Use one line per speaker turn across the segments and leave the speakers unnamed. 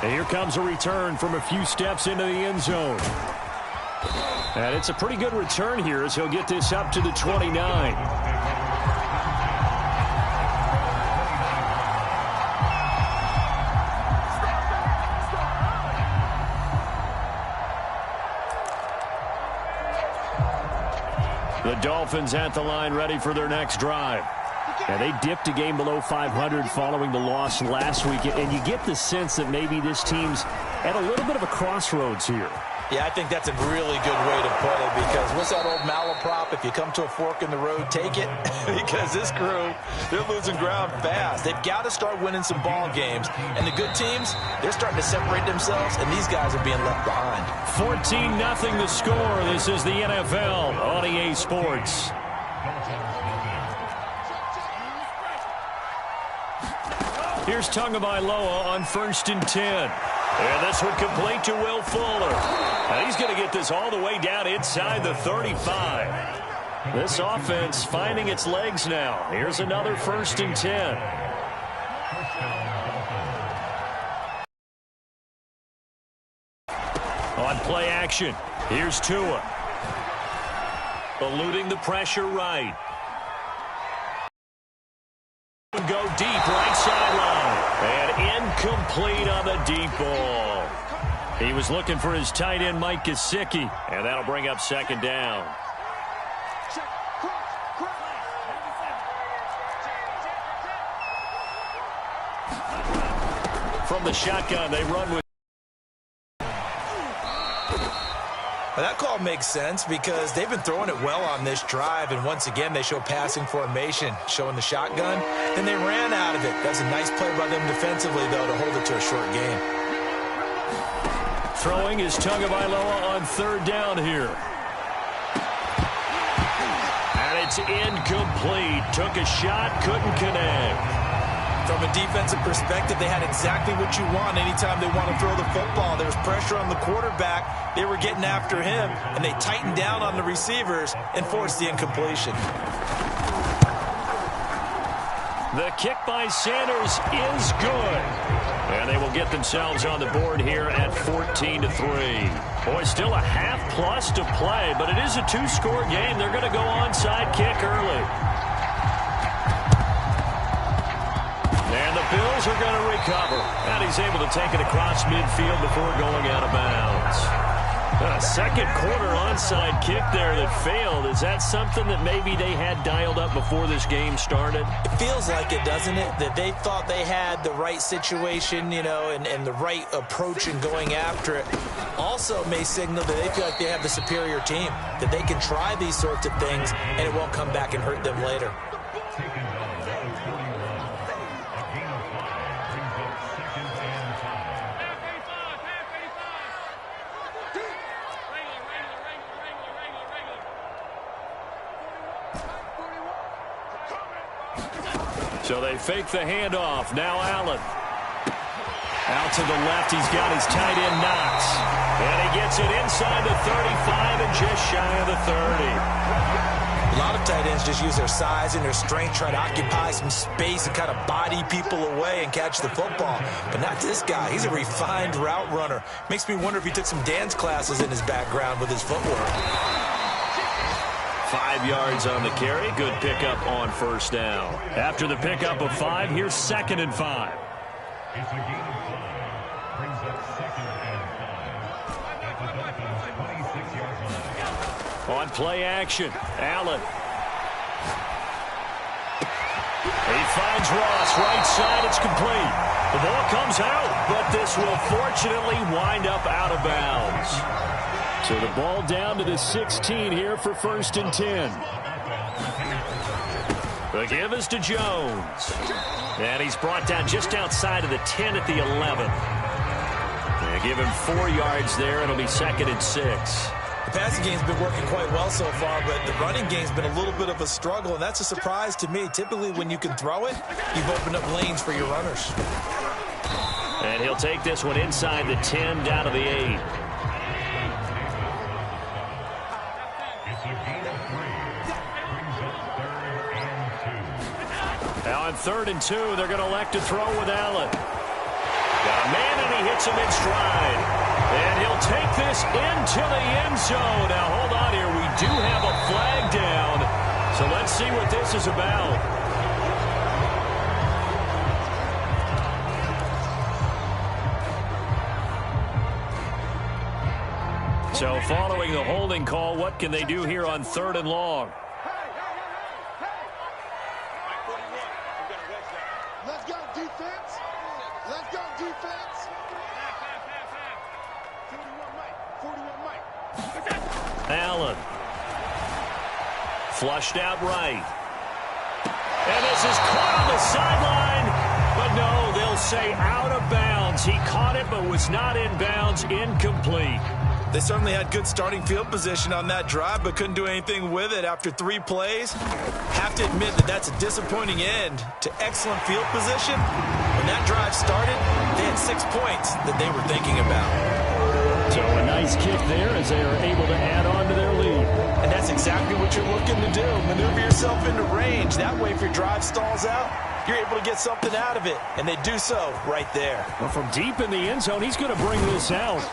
And here comes a return from a few steps into the end zone. And it's a pretty good return here as he'll get this up to the 29. The Dolphins at the line ready for their next drive. And they dipped a game below 500 following the loss last week. And you get the sense that maybe this team's at a little bit of a crossroads here.
Yeah, I think that's a really good way to put it, because what's that old malaprop? If you come to a fork in the road, take it. Because this crew, they're losing ground fast. They've got to start winning some ball games. And the good teams, they're starting to separate themselves, and these guys are being left behind.
14-0 the score. This is the NFL on EA Sports. Here's Tagovailoa on 1st and 10. And this one complete to Will Fuller. And he's going to get this all the way down inside the 35. This offense finding its legs now. Here's another 1st and 10. On play action, here's Tua. Eluding the pressure right. Go deep right sideline. And incomplete on the deep ball. He was looking for his tight end, Mike Gesicki. And that'll bring up 2nd down. From the shotgun, they run with.
Well, that call makes sense because they've been throwing it well on this drive, and once again they show passing formation, showing the shotgun. Then they ran out of it. That's a nice play by them defensively, though, to hold it to a short game.
Throwing is Tagovailoa on 3rd down here. And it's incomplete. Took a shot, couldn't connect.
From a defensive perspective, they had exactly what you want anytime they want to throw the football. There was pressure on the quarterback. They were getting after him, and they tightened down on the receivers and forced the incompletion.
The kick by Sanders is good. And they will get themselves on the board here at 14-3. Boy, still a half plus to play, but it is a 2-score game. They're going to go onside kick early. And the Bills are going to recover. And he's able to take it across midfield before going out of bounds. A second quarter onside kick there that failed. Is that something that maybe they had dialed up before this game started?
It feels like it, doesn't it? That they thought they had the right situation, you know, and the right approach in going after it. Also may signal that they feel like they have the superior team, that they can try these sorts of things and it won't come back and hurt them later.
So they fake the handoff. Now Allen. Out to the left. He's got his tight end Knox. And he gets it inside the 35 and just shy of the 30.
A lot of tight ends just use their size and their strength, try to occupy some space and kind of body people away and catch the football. But not this guy. He's a refined route runner. Makes me wonder if he took some dance classes in his background with his footwork.
5 yards on the carry. Good pickup on 1st down. After the pickup of 5, here's 2nd and 5.
It's a gain of 5. Brings up 2nd and 5. 26 yards line.
On play action, Allen. He finds Ross, right side, it's complete. The ball comes out, but this will fortunately wind up out of bounds. So the ball down to the 16 here for 1st and 10. The give is to Jones. And he's brought down just outside of the 10 at the 11. They give him 4 yards there. It'll be 2nd and 6.
The passing game's been working quite well so far, but the running game's been a little bit of a struggle, and that's a surprise to me. Typically, when you can throw it, you've opened up lanes for your runners.
And he'll take this one inside the 10 down to the 8.
It's a gain of 3. Brings up 3rd and 2.
Now on 3rd and 2, they're going to elect to throw with Allen. Got a man, and he hits him in stride. And he'll take this into the end zone. Now, hold on here. We do have a flag down. So let's see what this is about. So following the holding call, what can they do here on 3rd and long?
Let's go, defense. Let's go, defense. 41 Mike.
Allen. Flushed out right. And this is caught on the sideline. But no, they'll say out of bounds. He caught it but was not in bounds. Incomplete.
They certainly had good starting field position on that drive, but couldn't do anything with it after 3 plays. Have to admit that that's a disappointing end to excellent field position. When that drive started, they had 6 points that they were thinking about.
So a nice kick there as they are able to add on to their lead.
And that's exactly what you're looking to do. Maneuver yourself into range. That way, if your drive stalls out, you're able to get something out of it. And they do so right there.
Well, from deep in the end zone, he's going to bring this out.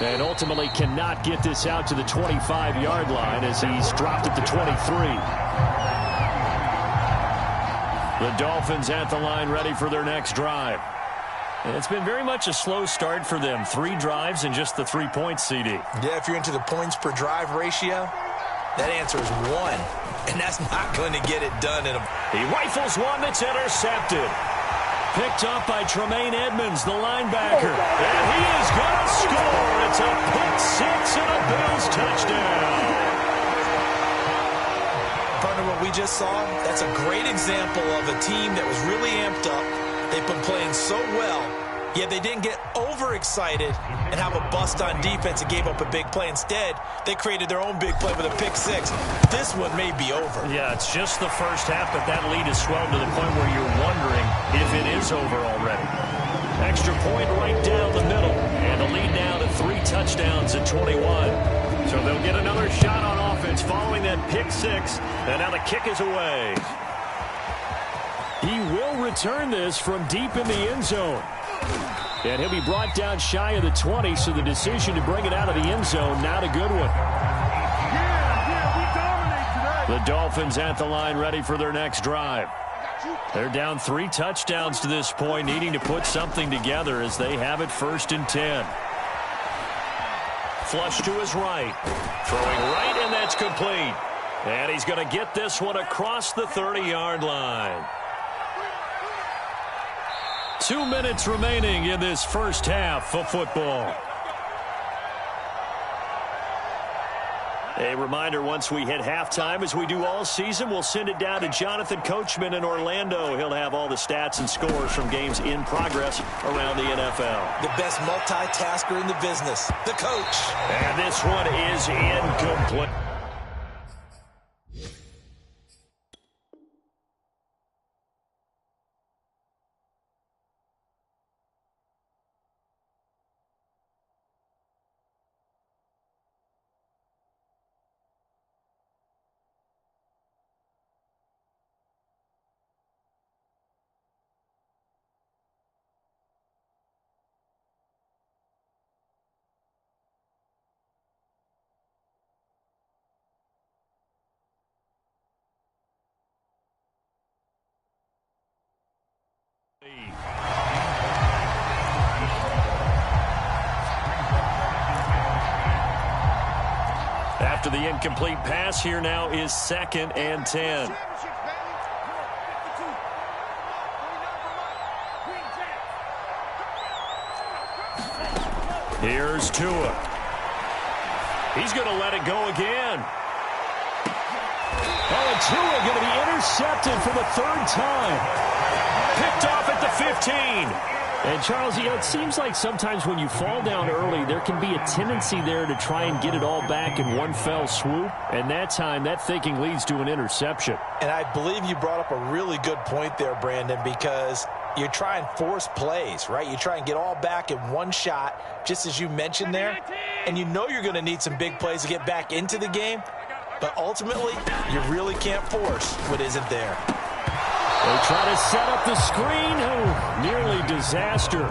And ultimately cannot get this out to the 25-yard line as he's dropped at the 23. The Dolphins at the line ready for their next drive. And it's been very much a slow start for them. 3 drives and just the 3 points, CD.
Yeah, if you're into the points per drive ratio, that answer is 1. And that's not going to get it done.
He rifles one that's intercepted. Picked up by Tremaine Edmonds, the linebacker. And he is going to score. It's a pick 6 and a Bills touchdown.
Partner, what we just saw, that's a great example of a team that was really amped up. They've been playing so well, yet they didn't get overexcited and have a bust on defense and gave up a big play. Instead, they created their own big play with a pick 6. This one may be over.
Yeah, it's just the first half, but that lead has swelled to the point where you're wondering if it is over already. Extra point right down the middle, and the lead now to 3 touchdowns at 21. So they'll get another shot on offense following that pick 6, and now the kick is away. He will return this from deep in the end zone. And he'll be brought down shy of the 20, so the decision to bring it out of the end zone, not a good one.
We dominate today.
The Dolphins at the line ready for their next drive. They're down 3 touchdowns to this point, needing to put something together as they have it 1st and 10. Flush to his right. Throwing right, and that's complete. And he's going to get this one across the 30-yard line. 2 minutes remaining in this first half of football. A reminder, once we hit halftime, as we do all season, we'll send it down to Jonathan Coachman in Orlando. He'll have all the stats and scores from games in progress around the NFL.
The best multitasker in the business, the coach.
And this one is incomplete. After the incomplete pass, here now is 2nd and 10. Here's Tua. He's going to let it go again. Oh, and Tua going to be intercepted for the 3rd time. Picked off at the 15. And, Charles, you know, it seems like sometimes when you fall down early, there can be a tendency there to try and get it all back in one fell swoop. And that time, that thinking leads to an interception.
And I believe you brought up a really good point there, Brandon, because you try and force plays, right? You try and get all back in one shot, just as you mentioned there. And you know you're going to need some big plays to get back into the game. But ultimately, you really can't force what isn't there.
They try to set up the screen. Oh, nearly disaster.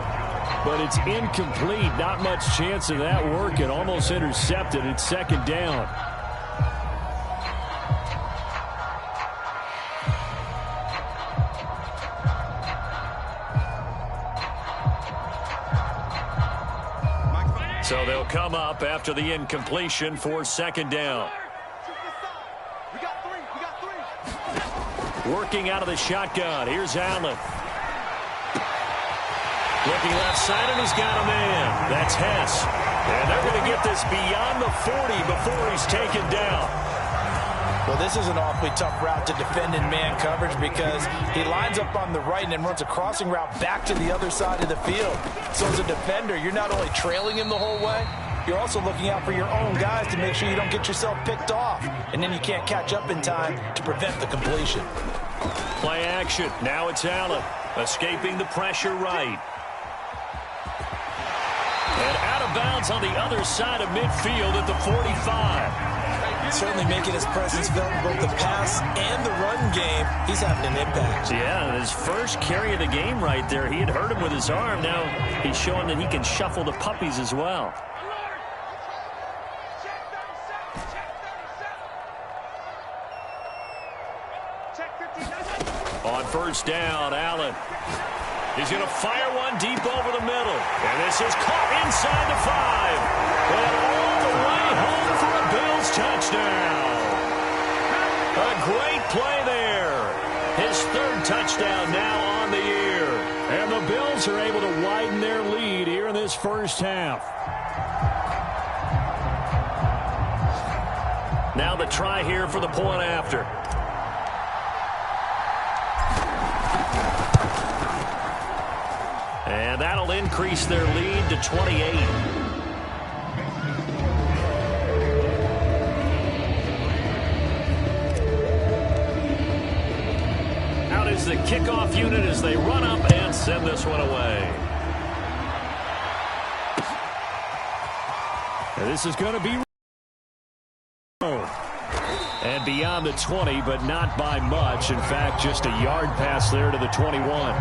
but it's incomplete. Not much chance of that working. Almost intercepted. It's second down. So they'll come up after the incompletion for second down. Working out of the shotgun. Here's Allen. Looking left side, and he's got a man. That's Hess. And they're going to get this beyond the 40 before he's taken down.
Well, this is an awfully tough route to defend in man coverage because he lines up on the right and then runs a crossing route back to the other side of the field. So as a defender, you're not only trailing him the whole way, you're also looking out for your own guys to make sure you don't get yourself picked off. And then you can't catch up in time to prevent the completion.
Play action. Now it's Allen. Escaping the pressure right. And out of bounds on the other side of midfield at the 45.
Certainly making his presence felt in both the pass and the run game. He's having an impact.
Yeah, his first carry of the game right there. He had hurt him with his arm. Now he's showing that he can shuffle the puppies as well. On first down, Allen. He's going to fire one deep over the middle. And this is caught inside the 5. And all the way home for a Bills touchdown. A great play there. His third touchdown now on the year. And the Bills are able to widen their lead here in this first half. Now the try here for the point after. And that'll increase their lead to 28. Out is the kickoff unit as they run up and send this one away. And this is going to be and beyond the 20, but not by much. In fact, just a yard pass there to the 21.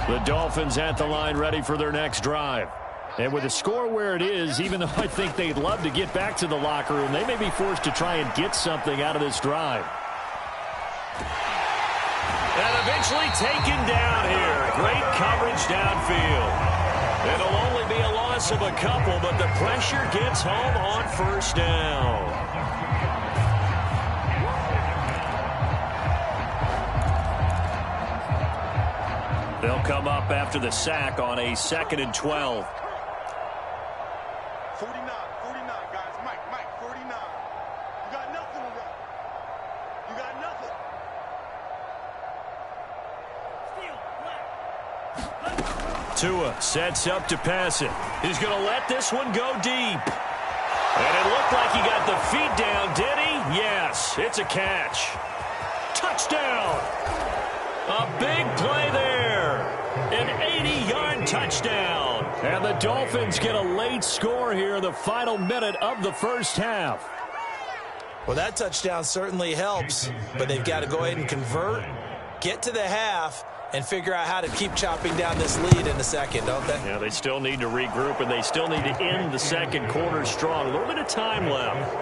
The Dolphins at the line ready for their next drive. And with the score where it is, even though I think they'd love to get back to the locker room, they may be forced to try and get something out of this drive. And eventually taken down here. Great coverage downfield. It'll only be a loss of a couple, but the pressure gets home on first down. They'll come up after the sack on a 2nd and 12.
49, guys. Mike, 49. You got nothing to run. You got nothing.
Tua sets up to pass it. He's going to let this one go deep. And it looked like he got the feet down, did he? Yes, it's a catch. Touchdown. A big play there. An 80-yard touchdown. And the Dolphins get a late score here in the final minute of the first half.
Well, that touchdown certainly helps, but they've got to go ahead and convert, get to the half, and figure out how to keep chopping down this lead in the second, don't they?
Yeah, they still need to regroup, and they still need to end the second quarter strong. A little bit of time left.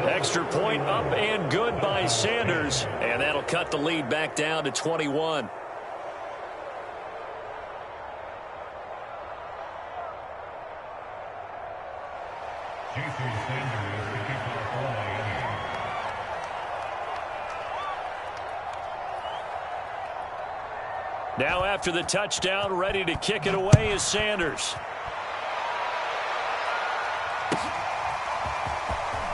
Extra point up and good by Sanders, and that'll cut the lead back down to 21. Now after the touchdown, ready to kick it away is Sanders.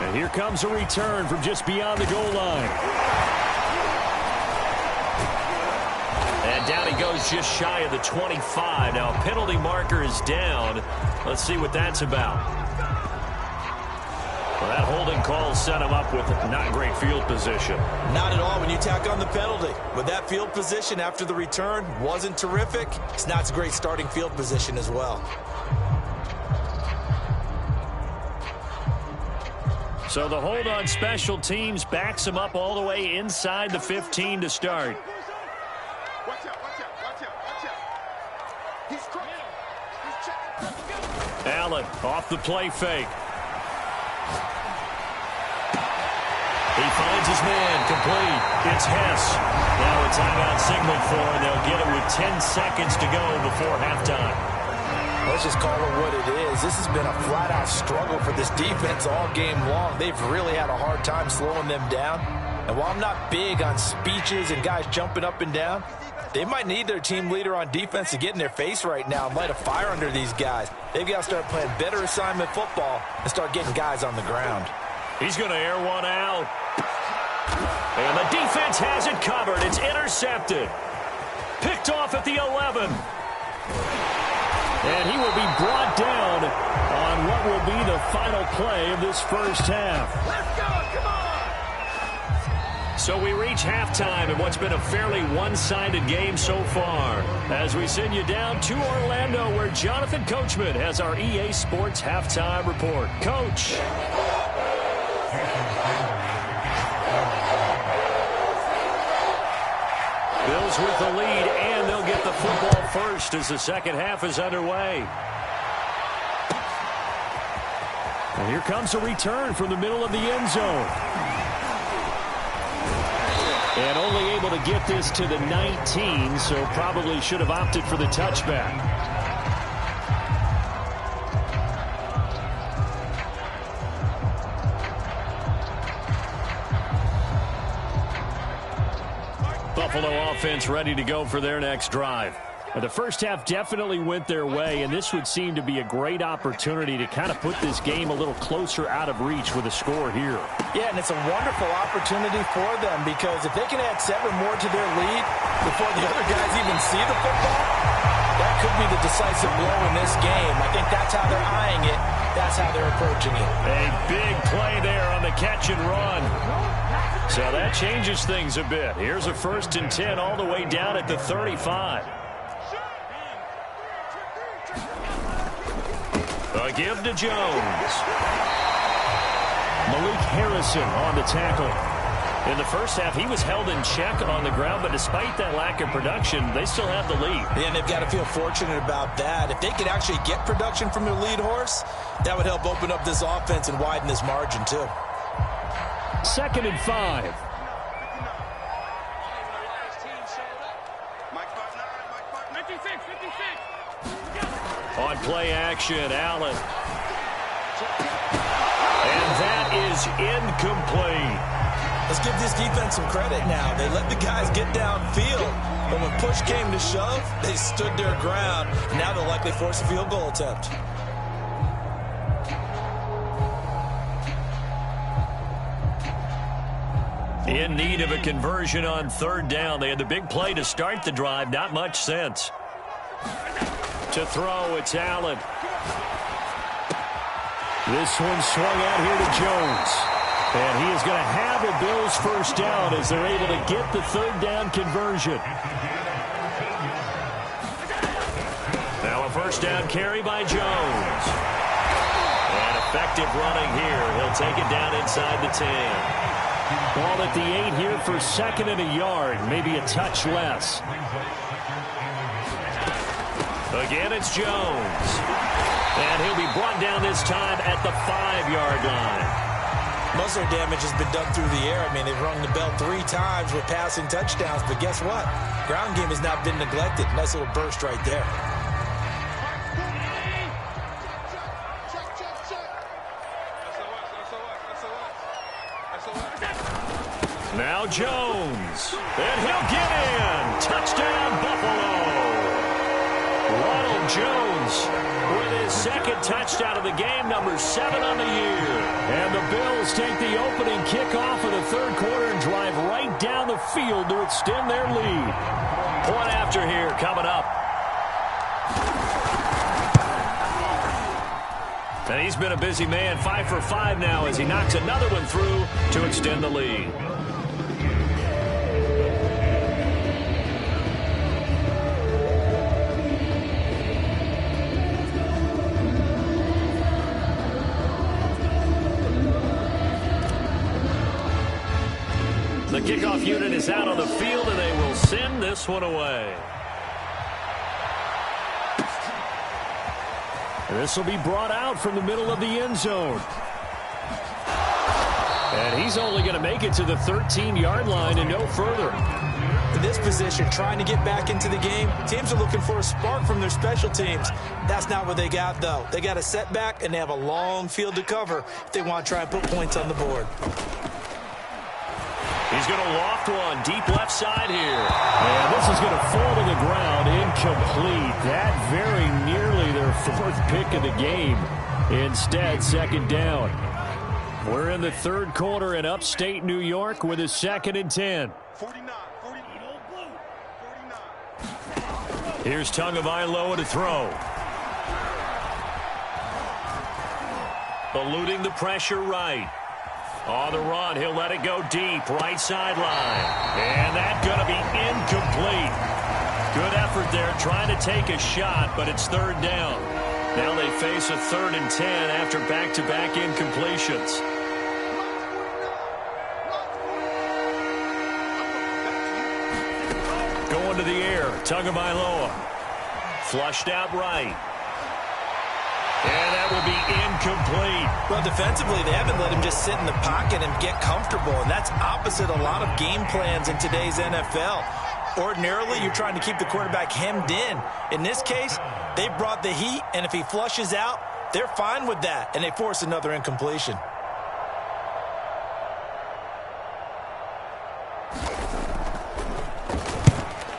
And here comes a return from just beyond the goal line. And down he goes just shy of the 25. Now a penalty marker is down. Let's see what that's about. Well, that holding call set him up with not great field position.
Not at all when you tack on the penalty. But that field position after the return wasn't terrific. It's not a great starting field position as well.
So the hold on special teams backs him up all the way inside the 15 to start.
Watch out, watch out, watch out, watch out. He's crossing. He's checking.
Allen off the play fake. He finds his man, complete. It's Hess. Now a timeout signal for, and they'll get it with 10 seconds to go before halftime.
Let's just call it what it is. This has been a flat-out struggle for this defense all game long. They've really had a hard time slowing them down. And while I'm not big on speeches and guys jumping up and down, they might need their team leader on defense to get in their face right now and light a fire under these guys. They've got to start playing better assignment football and start getting guys on the ground.
He's going to air one out. And the defense has it covered. It's intercepted. Picked off at the 11. And he will be brought down on what will be the final play of this first half.
Let's go, come on!
So we reach halftime in what's been a fairly one-sided game so far. As we send you down to Orlando, where Jonathan Coachman has our EA Sports halftime report. Coach. Bills with the lead, and they'll get the football first as the second half is underway. And here comes a return from the middle of the end zone. And only able to get this to the 19, so probably should have opted for the touchback. Buffalo offense ready to go for their next drive. The first half definitely went their way, and this would seem to be a great opportunity to kind of put this game a little closer out of reach with a score here.
Yeah, and it's a wonderful opportunity for them because if they can add 7 more to their lead before the other guys even see the football, that could be the decisive blow in this game. I think that's how they're eyeing it. That's how they're approaching it.
A big play there on the catch and run. So that changes things a bit. Here's a 1st and 10 all the way down at the 35. A give to Jones. Malik Harrison on the tackle. In the first half, he was held in check on the ground, but despite that lack of production, they still have the lead.
And they've got to feel fortunate about that. If they could actually get production from their lead horse, that would help open up this offense and widen this margin too.
2nd and 5.
Mike 56.
On play action, Allen. And that is incomplete.
Let's give this defense some credit now. They let the guys get downfield, but when push came to shove, they stood their ground. Now they'll likely force a field goal attempt.
In need of a conversion on 3rd down. They had the big play to start the drive. Not much sense. To throw, it's Allen. This one swung out here to Jones. And he is going to have a Bills first down as they're able to get the 3rd down conversion. Now a 1st down carry by Jones. And effective running here. He'll take it down inside the 10. Ball at the 8 here for 2nd and a yard. Maybe a touch less. Again, it's Jones. And he'll be brought down this time at the 5-yard line.
Most of their damage has been done through the air. I mean, they've rung the bell 3 times with passing touchdowns, but guess what? Ground game has not been neglected. Nice little burst right there.
Now Jones. And he'll get in. Touchdown, Buffalo. Ronald Jones with his 2nd touchdown of the game, number 7 on the year. And the Bills take the opening kickoff of the 3rd quarter and drive right down the field to extend their lead. Point after here coming up. And he's been a busy man, 5 for 5 now as he knocks another one through to extend the lead. the kickoff unit is out on the field, and they will send this one away. This will be brought out from the middle of the end zone. And he's only going to make it to the 13-yard line and no further.
In this position, trying to get back into the game, teams are looking for a spark from their special teams. That's not what they got, though. They got a setback, and they have a long field to cover if they want to try and put points on the board.
He's going to loft one deep left side here. And this is going to fall to the ground, incomplete. That very nearly their fourth pick of the game. Instead, second down. We're in the third quarter in upstate New York with a 2nd and 10.
49.
Here's Tagovailoa to throw. Eluding the pressure right. On the run, he'll let it go deep, right sideline. And that's going to be incomplete. Good effort there, trying to take a shot, but it's third down. Now they face a 3rd and 10 after back-to-back incompletions. Going to the air, Tagovailoa. Flushed out right. And that will be incomplete.
Well, defensively, they haven't let him just sit in the pocket and get comfortable, and that's opposite a lot of game plans in today's NFL. Ordinarily, you're trying to keep the quarterback hemmed in. In this case, they brought the heat, and if he flushes out, they're fine with that, and they force another incompletion.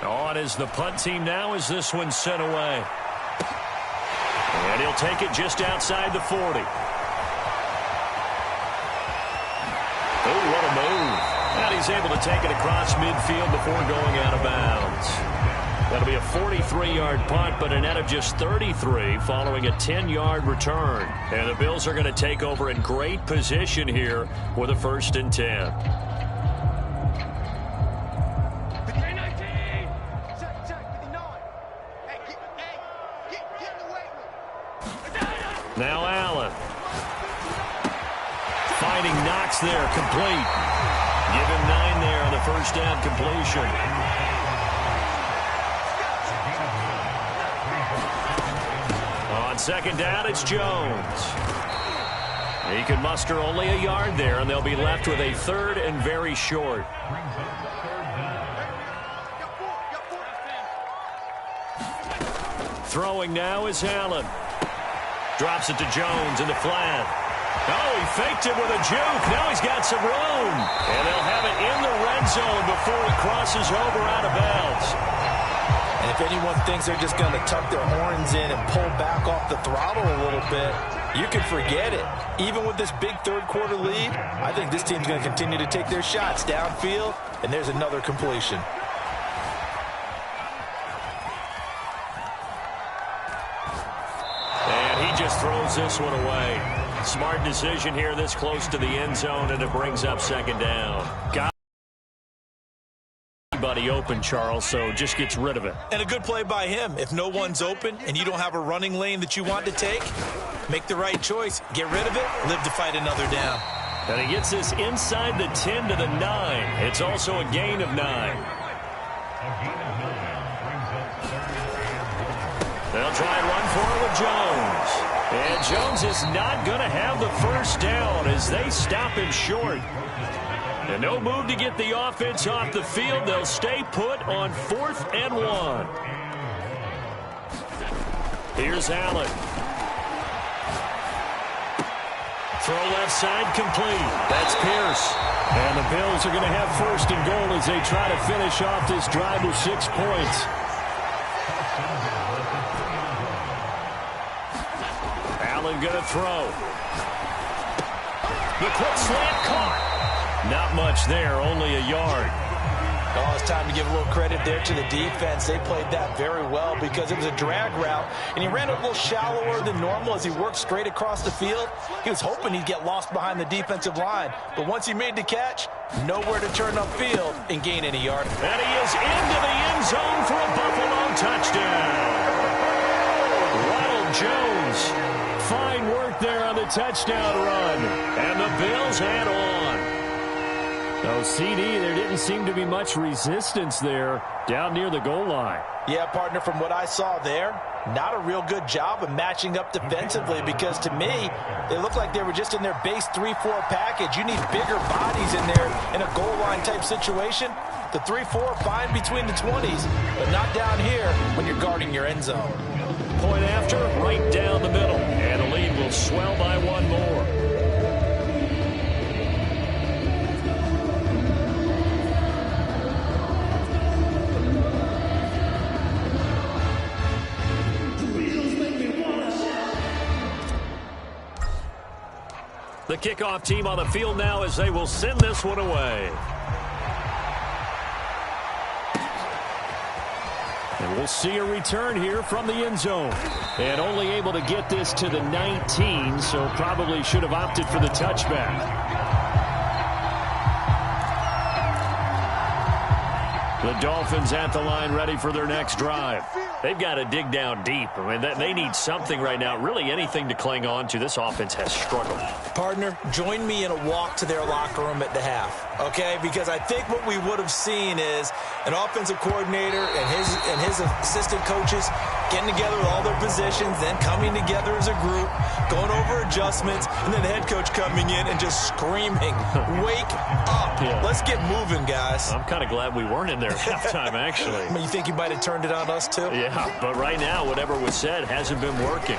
On is the punt team now as this one's sent away. And he'll take it just outside the 40. Oh, what a move. And he's able to take it across midfield before going out of bounds. That'll be a 43-yard punt, but a net of just 33 following a 10-yard return. And the Bills are going to take over in great position here with a 1st and 10. Now Allen. Finding Knox there, complete. Give him 9 there on the first down completion. On second down, it's Jones. He can muster only a yard there, and they'll be left with a 3rd and very short. Throwing now is Allen. Drops it to Jones in the flat. Oh, he faked it with a juke. Now he's got some room. And they'll have it in the red zone before he crosses over out of bounds.
And if anyone thinks they're just going to tuck their horns in and pull back off the throttle a little bit, you can forget it. Even with this big third quarter lead, I think this team's going to continue to take their shots downfield, and there's another completion.
Just throws this one away. Smart decision here this close to the end zone, and it brings up second down. Got anybody open, Charles, so just gets rid of it.
And a good play by him. If no one's open and you don't have a running lane that you want to take, make the right choice. Get rid of it, live to fight another down.
And he gets this inside the 10 to the 9. It's also a gain of 9. They'll try and run for it with Jones. And Jones is not going to have the first down as they stop him short. And no move to get the offense off the field. They'll stay put on 4th and 1. Here's Allen. Throw left side complete. That's Pierce. And the Bills are going to have 1st and goal as they try to finish off this drive with 6 points. Allen going to throw. The quick slant caught. Not much there, only a yard.
Oh, it's time to give a little credit there to the defense. They played that very well because it was a drag route, and he ran a little shallower than normal as he worked straight across the field. He was hoping he'd get lost behind the defensive line, but once he made the catch, nowhere to turn upfield and gain any yardage.
And he is into the end zone for a Buffalo touchdown. Ronald Jones. Fine work there on the touchdown run. And the Bills head on. Oh, CD, there didn't seem to be much resistance there down near the goal line.
Yeah, partner, from what I saw there, not a real good job of matching up defensively because to me, they looked like they were just in their base 3-4 package. You need bigger bodies in there in a goal line type situation. The 3-4, fine between the 20s, but not down here when you're guarding your end zone.
Point after, right down the middle. And the lead will swell by one more. The kickoff team on the field now as they will send this one away. And we'll see a return here from the end zone. And only able to get this to the 19, so probably should have opted for the touchback. The Dolphins at the line ready for their next drive. They've got to dig down deep. I mean, they need something right now, really anything to cling on to. This offense has struggled.
Partner, join me in a walk to their locker room at the half, okay? Because I think what we would have seen is an offensive coordinator and his assistant coaches getting together with all their positions, then coming together as a group, going over adjustments, and then the head coach coming in and just screaming, wake up. Yeah. Let's get moving, guys.
I'm kind of glad we weren't in there at halftime, actually.
I mean, you think he might have turned it on us, too?
Yeah, but right now, whatever was said hasn't been working.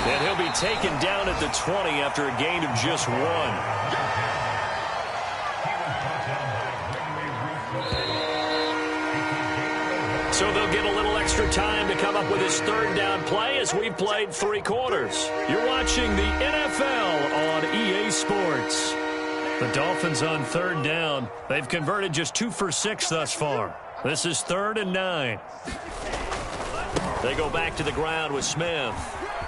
And he'll be taken down at the 20 after a gain of just one. So they'll get a little extra time to come up with his third down play as we've played 3 quarters. You're watching the NFL on EA Sports. The Dolphins on third down. They've converted just 2 for 6 thus far. This is 3rd and 9. They go back to the ground with Smith.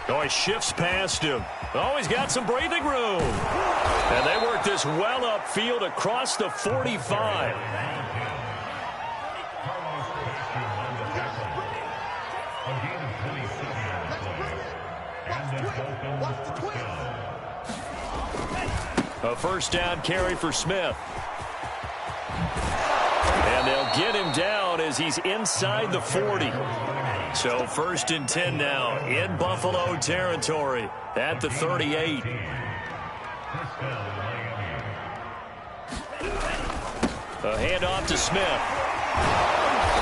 Oh, he shifts past him. Oh, he's got some breathing room. And they work this well upfield across the 45. A first down carry for Smith. And they'll get him down as he's inside the 40. So 1st and 10 now in Buffalo territory at the 38. A handoff to Smith.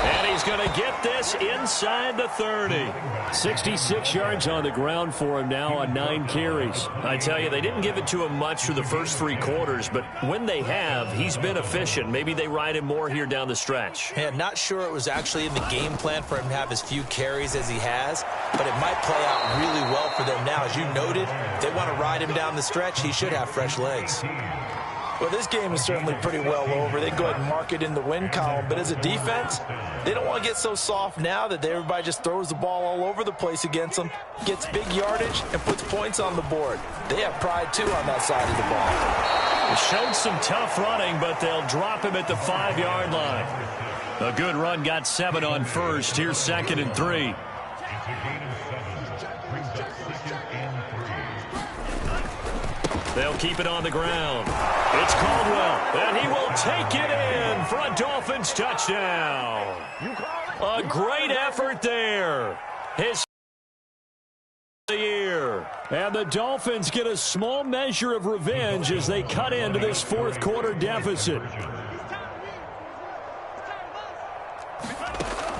And he's going to get this inside the 30. 66 yards on the ground for him now on 9 carries. I tell you, they didn't give it to him much for the first 3 quarters, but when they have, he's been efficient. Maybe they ride him more here down the stretch.
Yeah, not sure it was actually in the game plan for him to have as few carries as he has, but it might play out really well for them now. As you noted, if they want to ride him down the stretch, he should have fresh legs. Well, this game is certainly pretty well over. They can go ahead and mark it in the win column. But as a defense, they don't want to get so soft now that everybody just throws the ball all over the place against them, gets big yardage, and puts points on the board. They have pride, too, on that side of the ball.
It showed some tough running, but they'll drop him at the 5-yard line. A good run got 7 on first. Here's 2nd and 3. They'll keep it on the ground. It's Caldwell, and he will take it in for a Dolphins touchdown. A great effort there. His year. And the Dolphins get a small measure of revenge as they cut into this 4th quarter deficit.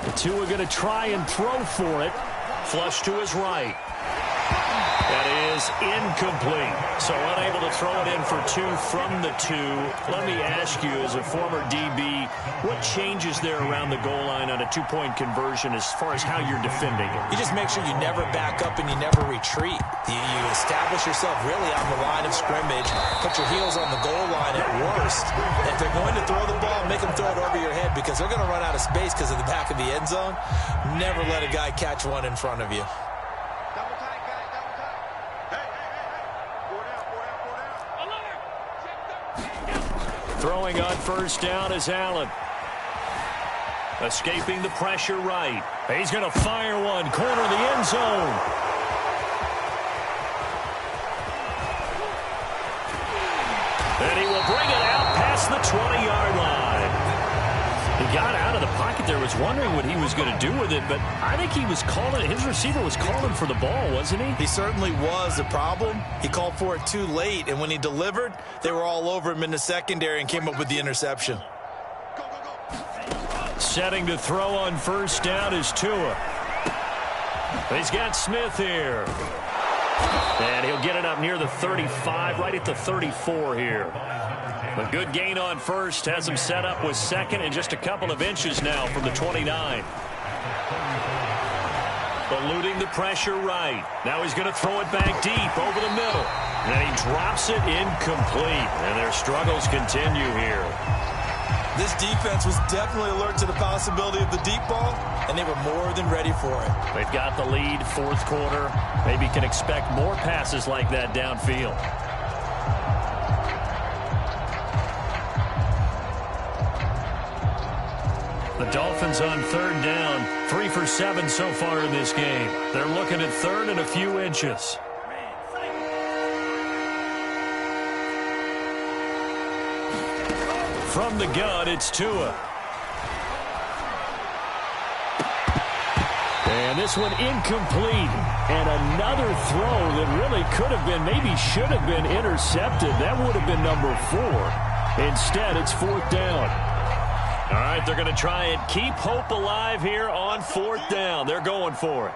The two are going to try and throw for it. Flush to his right. That is incomplete. So unable to throw it in for 2 from the 2. Let me ask you, as a former DB, what changes there around the goal line on a 2-point conversion as far as how you're defending it?
You just make sure you never back up and you never retreat. You establish yourself really on the line of scrimmage, put your heels on the goal line at worst. If they're going to throw the ball, make them throw it over your head because they're going to run out of space because of the back of the end zone. Never let a guy catch one in front of you.
Throwing on first down is Allen. Escaping the pressure right. He's going to fire one. Corner of the end zone. And he will bring it out past the 20-yard line. He got out of the pocket there, was wondering what he was going to do with it, but I think he was calling, his receiver was calling for the ball, wasn't he?
He certainly was. The problem, he called for it too late, and when he delivered, they were all over him in the secondary and came up with the interception.
Setting to throw on first down is Tua. He's got Smith here. And he'll get it up near the 35, right at the 34 here. A good gain on first has him set up with second and just a couple of inches now from the 29. Eluding the pressure right. Now he's going to throw it back deep over the middle. And he drops it incomplete. And their struggles continue here.
This defense was definitely alert to the possibility of the deep ball, and they were more than ready for it.
They've got the lead, fourth quarter. Maybe can expect more passes like that downfield. The Dolphins on third down, 3 for 7 so far in this game. They're looking at third and a few inches. From the gun, it's Tua. And this one incomplete. And another throw that really could have been, maybe should have been intercepted. That would have been number 4. Instead, it's fourth down. All right, they're going to try and keep hope alive here on fourth down. They're going for it.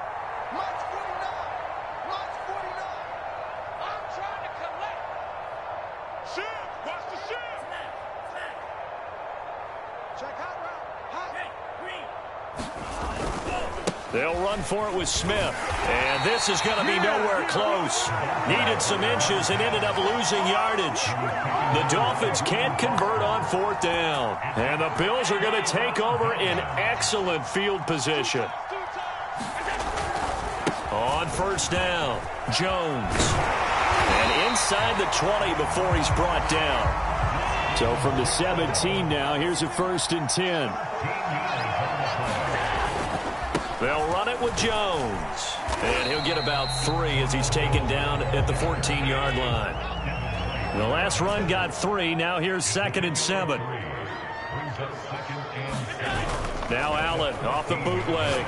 They'll run for it with Smith. And this is going to be nowhere close. Needed some inches and ended up losing yardage. The Dolphins can't convert on fourth down. And the Bills are going to take over in excellent field position. On first down, Jones. And inside the 20 before he's brought down. So from the 17 now, here's a 1st and 10. They'll run it with Jones. And he'll get about 3 as he's taken down at the 14-yard line. The last run got 3. Now here's 2nd and 7. Now Allen off the bootleg.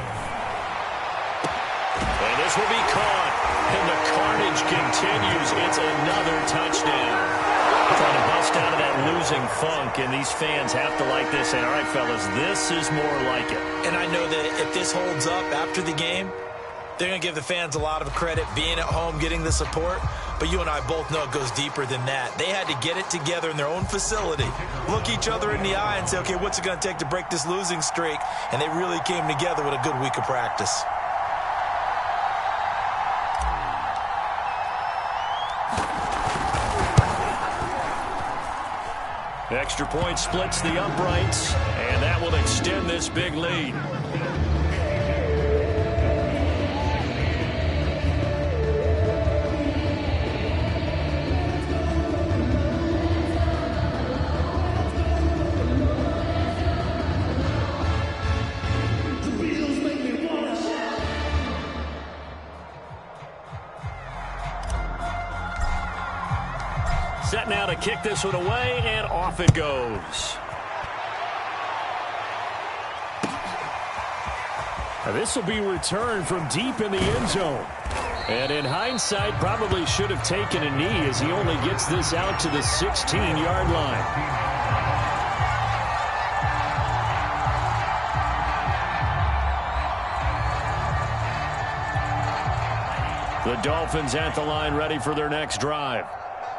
And this will be caught. And the carnage continues. It's another touchdown. Trying to bust out of that losing funk, and these fans have to like this. And all right, fellas, this is more like it.
And I know that if this holds up after the game, they're going to give the fans a lot of credit being at home, getting the support. But you and I both know it goes deeper than that. They had to get it together in their own facility, look each other in the eye and say, okay, what's it going to take to break this losing streak? And they really came together with a good week of practice.
Extra point splits the uprights, and that will extend this big lead. Set now to kick this one away, and off it goes. Now this will be returned from deep in the end zone. And in hindsight, probably should have taken a knee as he only gets this out to the 16-yard line. The Dolphins at the line ready for their next drive.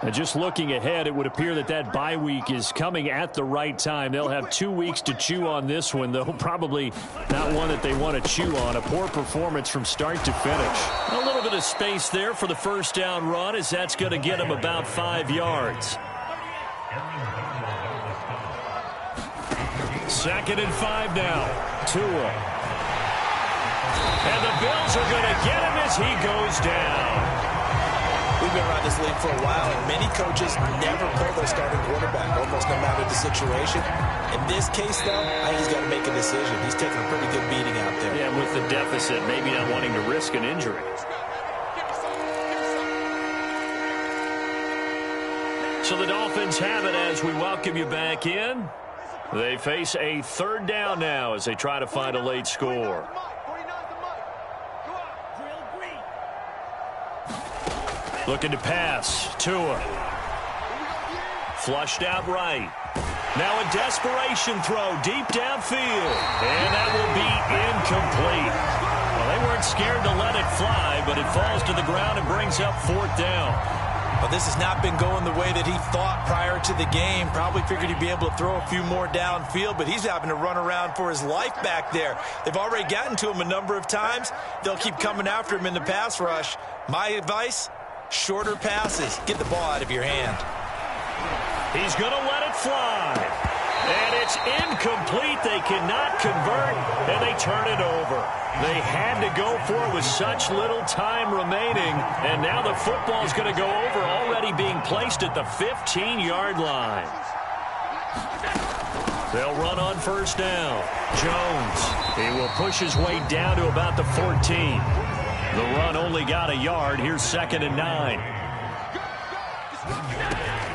And just looking ahead, it would appear that that bye week is coming at the right time. They'll have 2 weeks to chew on this one, though probably not one that they want to chew on. A poor performance from start to finish. A little bit of space there for the first down run, as that's going to get them about 5 yards. 2nd and 5 now. Tua. And the Bills are going to get him as he goes down.
We've been around this league for a while, and many coaches never pull their starting quarterback, almost no matter the situation. In this case, though, I think he's got to make a decision. He's taking a pretty good beating out there.
Yeah, with the deficit, maybe not wanting to risk an injury. So the Dolphins have it as we welcome you back in. They face a third down now as they try to find a late score. Looking to pass. Tua. Flushed out right. Now a desperation throw deep downfield. And that will be incomplete. Well, they weren't scared to let it fly, but it falls to the ground and brings up fourth down.
Well, this has not been going the way that he thought prior to the game. Probably figured he'd be able to throw a few more downfield, but he's having to run around for his life back there. They've already gotten to him a number of times. They'll keep coming after him in the pass rush. My advice, shorter passes. Get the ball out of your hand.
He's going to let it fly. And it's incomplete. They cannot convert, and they turn it over. They had to go for it with such little time remaining, and now the football is going to go over, already being placed at the 15-yard line. They'll run on first down. Jones, he will push his way down to about the 14. The run only got a yard. Here's 2nd and 9.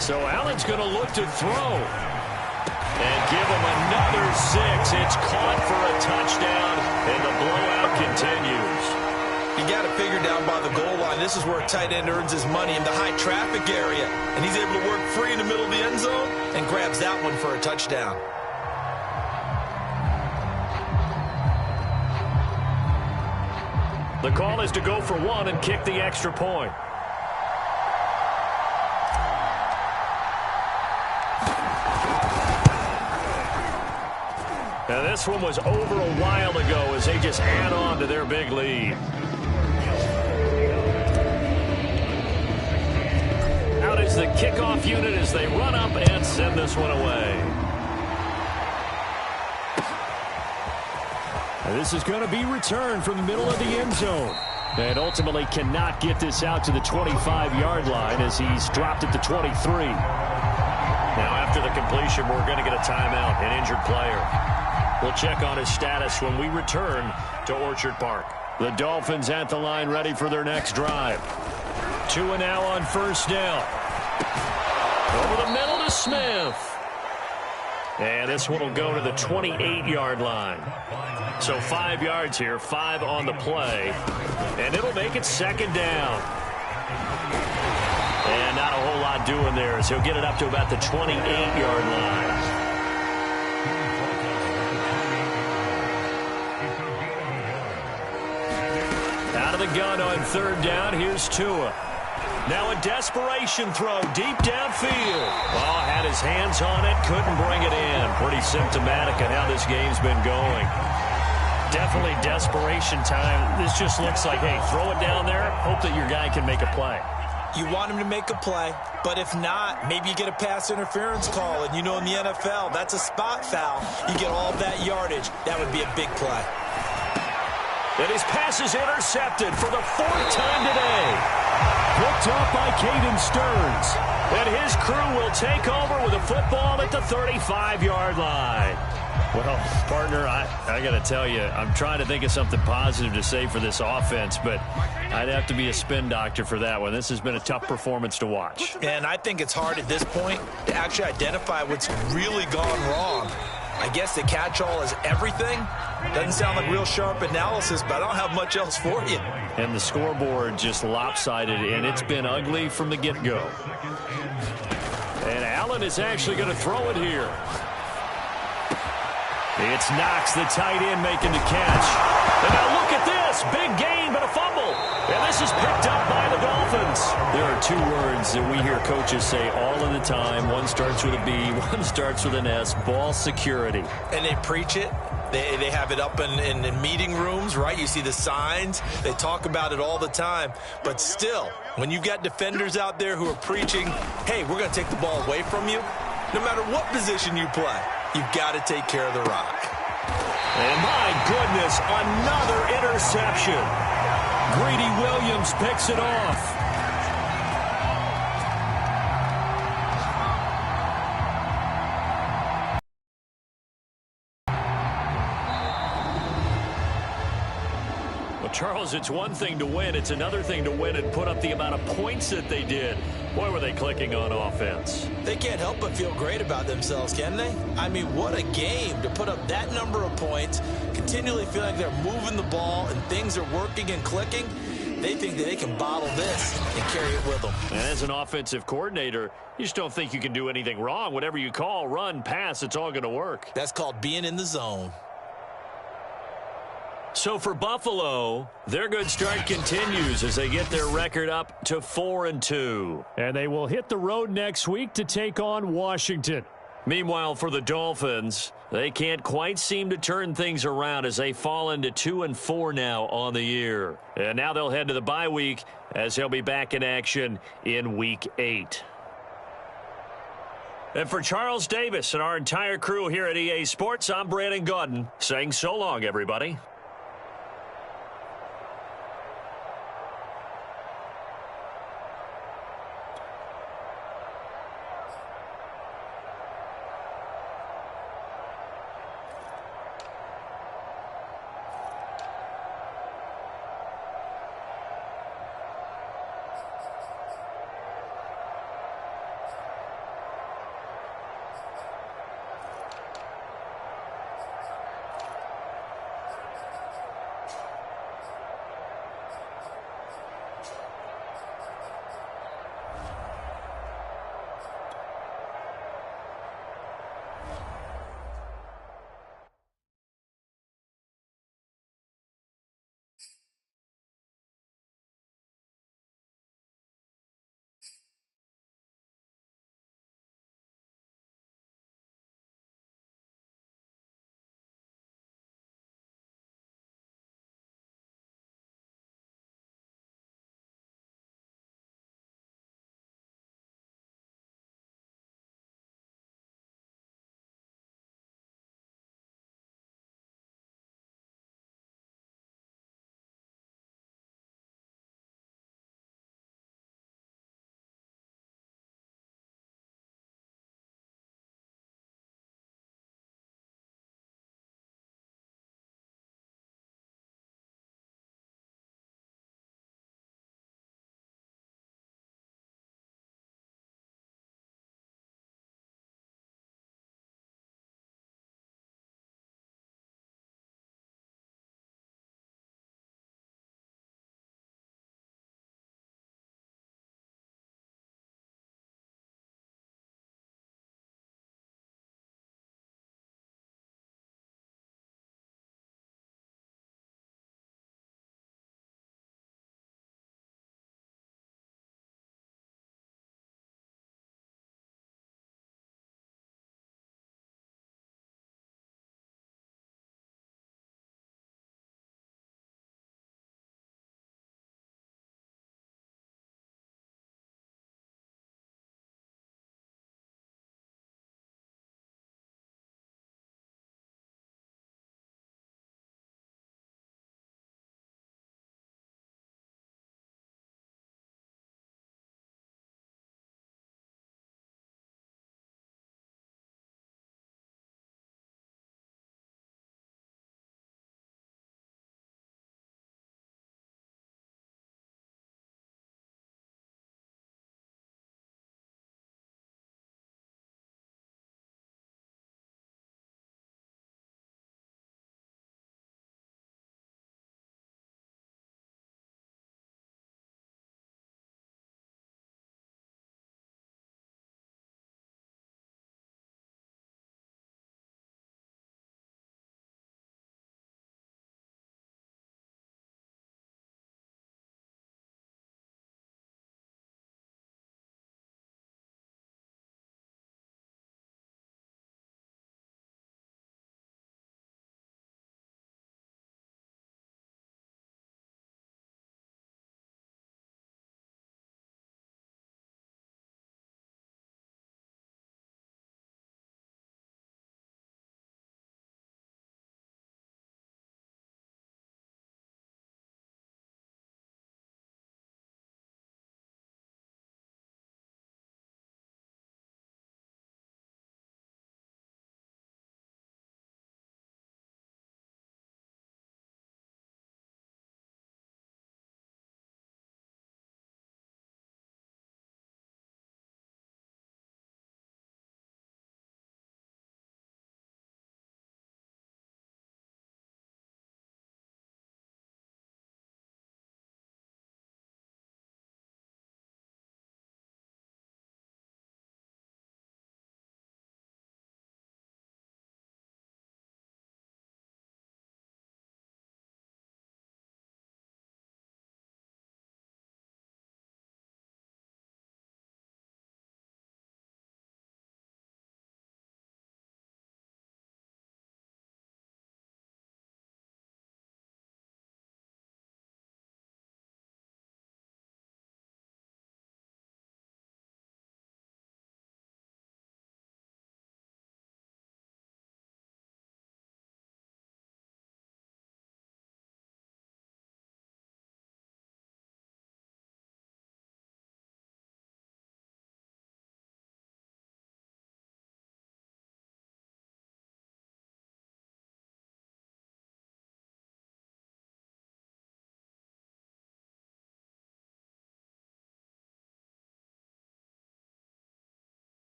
So Allen's going to look to throw. And give him another 6. It's caught for a touchdown, and the blowout continues.
You got to figure down by the goal line. This is where a tight end earns his money, in the high traffic area. And he's able to work free in the middle of the end zone and grabs that one for a touchdown.
The call is to go for one and kick the extra point. Now this one was over a while ago as they just add on to their big lead. Out is the kickoff unit as they run up and send this one away. And this is going to be returned from the middle of the end zone. And ultimately cannot get this out to the 25-yard line as he's dropped at the 23. Now after the completion, we're going to get a timeout, an injured player. We'll check on his status when we return to Orchard Park. The Dolphins at the line ready for their next drive. Tua now on first down. Over the middle to Smith. And this one will go to the 28-yard line. So 5 yards here, 5 on the play. And it'll make it 2nd down. And not a whole lot doing there as he'll get it up to about the 28-yard line. Out of the gun on third down, here's Tua. Now a desperation throw deep downfield. Oh, had his hands on it, couldn't bring it in. Pretty symptomatic of how this game's been going. Definitely desperation time. This just looks like, hey, throw it down there, hope that your guy can make a play.
You want him to make a play, but if not, maybe you get a pass interference call, and you know in the NFL, that's a spot foul. You get all that yardage. That would be a big play.
And his pass is intercepted for the 4th time today. Picked up by Caden Stearns. And his crew will take over with a football at the 35-yard line. Well, partner, I got to tell you, I'm trying to think of something positive to say for this offense, but I'd have to be a spin doctor for that one. This has been a tough performance to watch.
And I think it's hard at this point to actually identify what's really gone wrong. I guess the catch-all is everything. Doesn't sound like real sharp analysis, but I don't have much else for you.
And the scoreboard just lopsided, and it's been ugly from the get-go. And Allen is actually going to throw it here. It's Knox, the tight end, making the catch. And now look at this. Big gain, but a fumble. And this is picked up by the Dolphins. There are 2 words that we hear coaches say all of the time. One starts with a B, one starts with an S. Ball security.
And they preach it. They have it up in meeting rooms, right? You see the signs. They talk about it all the time. But still, when you've got defenders out there who are preaching, hey, we're going to take the ball away from you, no matter what position you play, you've got to take care of the rock.
And my goodness, another interception. Greedy Williams picks it off. Charles, it's one thing to win. It's another thing to win and put up the amount of points that they did. Boy, were they clicking on offense.
They can't help but feel great about themselves, can they? I mean, what a game to put up that number of points, continually feel like they're moving the ball and things are working and clicking. They think that they can bottle this and carry it with them.
And as an offensive coordinator, you just don't think you can do anything wrong. Whatever you call, run, pass, it's all going to work.
That's called being in the zone.
So for Buffalo, their good start continues as they get their record up to 4-2.
And they will hit the road next week to take on Washington.
Meanwhile, for the Dolphins, they can't quite seem to turn things around as they fall into 2-4 now on the year. And now they'll head to the bye week as they'll be back in action in Week 8. And for Charles Davis and our entire crew here at EA Sports, I'm Brandon Gaudin saying so long, everybody.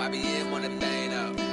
YBN want a thing up.